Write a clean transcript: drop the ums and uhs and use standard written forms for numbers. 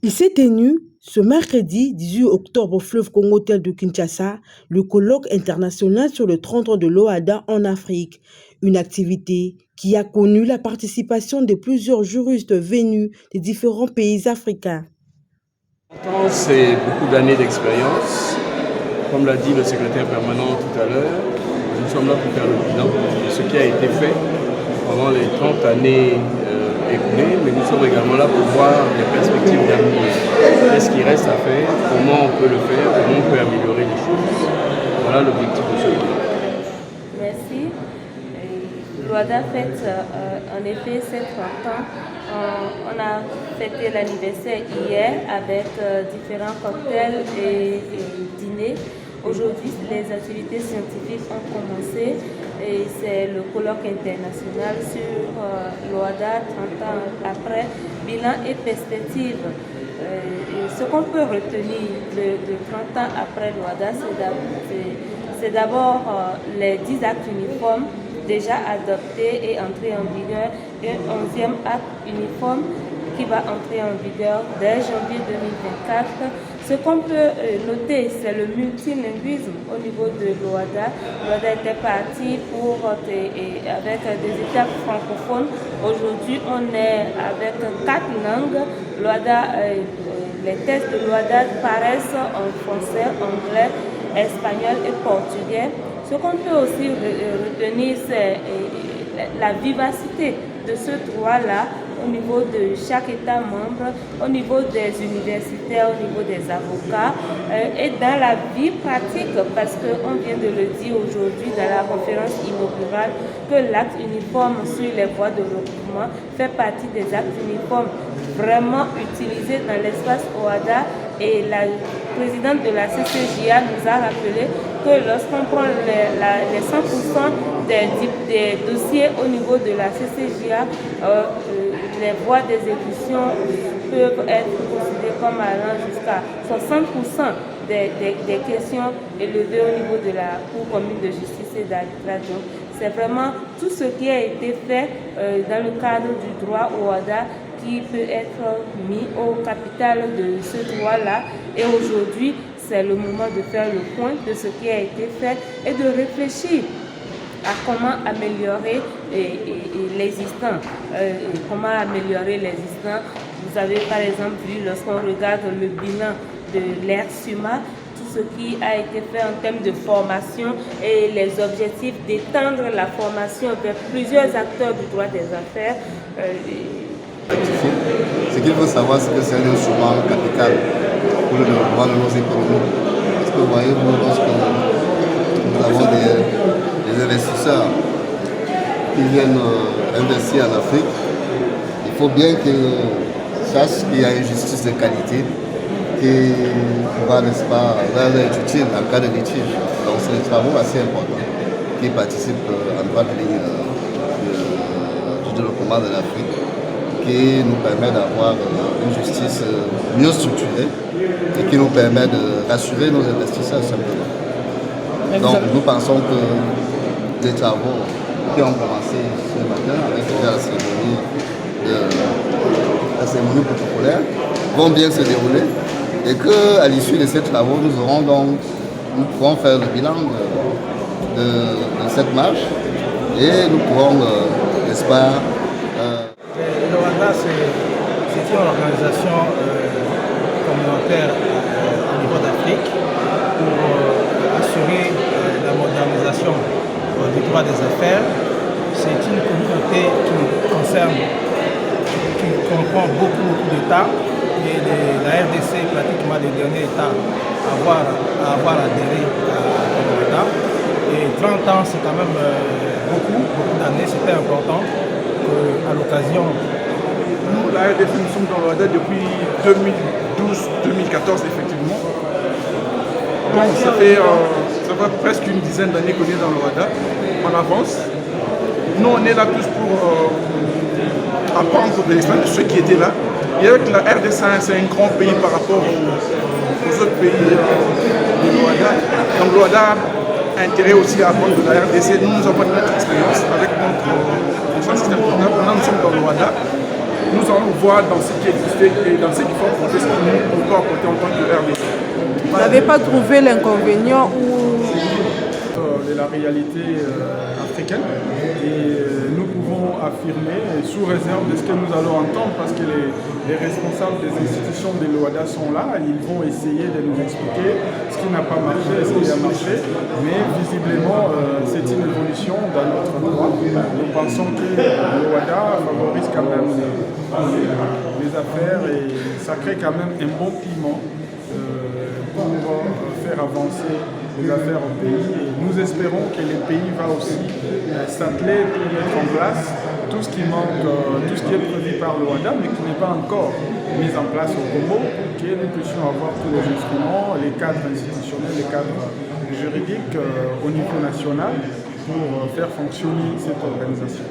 Il s'est tenu ce mercredi 18 octobre au fleuve Congo tel de Kinshasa, le colloque international sur le 30 ans de l'OHADA en Afrique. Une activité qui a connu la participation de plusieurs juristes venus des différents pays africains. C'est beaucoup d'années d'expérience. Comme l'a dit le secrétaire permanent tout à l'heure, nous sommes là pour faire le bilan de ce qui a été fait pendant les 30 années écoulées, mais nous sommes également là pour voir les perspectives d'avenir. Qu'est-ce qui reste à faire, comment on peut le faire, comment on peut améliorer les choses. Voilà l'objectif de ce bilan. Merci. L'OHADA fête en effet ses 30 ans. On a fêté l'anniversaire hier avec différents cocktails et dîners. Aujourd'hui, les activités scientifiques ont commencé et c'est le colloque international sur l'OHADA 30 ans après, bilan et perspective. Ce qu'on peut retenir de 30 ans après l'OHADA, c'est d'abord les 10 actes uniformes déjà adoptés et entrés en vigueur, et un 11e acte uniforme qui va entrer en vigueur dès janvier 2024. Ce qu'on peut noter, c'est le multilinguisme au niveau de l'OHADA. L'OHADA était parti avec des étapes francophones. Aujourd'hui, on est avec 4 langues. Les tests de l'OHADA paraissent en français, anglais, espagnol et portugais. Ce qu'on peut aussi retenir, c'est la vivacité de ce droit-là au niveau de chaque État membre, au niveau des universitaires, au niveau des avocats et dans la vie pratique, parce qu'on vient de le dire aujourd'hui dans la conférence inaugurale que l'acte uniforme sur les voies de recouvrement fait partie des actes uniformes vraiment utilisés dans l'espace OHADA. Et la présidente de la CCJA nous a rappelé que lorsqu'on prend les 100% des dossiers au niveau de la CCJA, les voies d'exécution peuvent être considérées comme allant jusqu'à 60% des questions élevées au niveau de la Cour commune de justice et d'arbitrage. Donc, c'est vraiment tout ce qui a été fait dans le cadre du droit OHADA qui peut être mis au capital de ce droit-là. Et aujourd'hui, c'est le moment de faire le point de ce qui a été fait et de réfléchir à comment améliorer l'existant. Vous avez par exemple vu, lorsqu'on regarde le bilan de l'ère SUMA, tout ce qui a été fait en termes de formation et les objectifs d'étendre la formation vers plusieurs acteurs du droit des affaires. Ce qu'il faut savoir, c'est que c'est un instrument capital pour le développement de nos économies. Parce que vous voyez, lorsque nous avons des investisseurs qui viennent investir en Afrique, il faut bien qu'ils sachent qu'il y a une justice de qualité qui pourra, n'est-ce pas, leur être utile en cas de litige. Donc c'est des travaux assez importants qui participent en droite ligne du développement de l'Afrique, qui nous permet d'avoir une justice mieux structurée et qui nous permet de rassurer nos investisseurs simplement. Donc nous pensons que les travaux qui ont commencé ce matin avec la cérémonie protocolaire vont bien se dérouler et qu'à l'issue de ces travaux, nous pourrons faire le bilan de cette marche et nous pourrons, n'est-ce pas, l'OHADA, c'est une organisation communautaire au niveau d'Afrique pour assurer la modernisation du droit des affaires. C'est une communauté qui comprend beaucoup d'États et la RDC est pratiquement le dernier État à avoir adhéré à l'OHADA. Et 30 ans, c'est quand même beaucoup d'années, c'était important qu'à l'occasion. Nous, la RDC, nous sommes dans l'OHADA depuis 2012-2014, effectivement. Donc ça fait presque une dizaine d'années qu'on est dans l'OHADA. On avance. Nous, on est là plus pour apprendre de l'expérience de ceux qui étaient là. Et avec la RDC, c'est un grand pays par rapport aux autres pays de l'OHADA. Donc l'OHADA a intérêt aussi à apprendre de la RDC. Nous avons notre expérience avec notre système comptable. Maintenant, nous sommes dans l'OHADA. nous allons voir dans ce qui existait et dans ce qu'il faut apporter, ce que nous pouvons apporter en tant que RDC. Vous n'avez pas trouvé l'inconvénient ou de la réalité africaine et nous pouvons affirmer, sous réserve de ce que nous allons entendre, parce que les responsables des institutions de l'OHADA sont là, ils vont essayer de nous expliquer ce qui n'a pas marché et ce qui a marché, mais visiblement c'est une évolution dans notre droit. Nous pensons que l'OHADA favorise quand même les affaires et ça crée quand même un bon piment pour faire avancer les affaires au pays. Et nous espérons que le pays va aussi s'atteler pour mettre en place tout ce qui manque, tout ce qui est prévu par le WADA, mais qui n'est pas encore mis en place au Congo, pour que nous puissions avoir tous les instruments, les cadres institutionnels, les cadres juridiques au niveau national pour faire fonctionner cette organisation.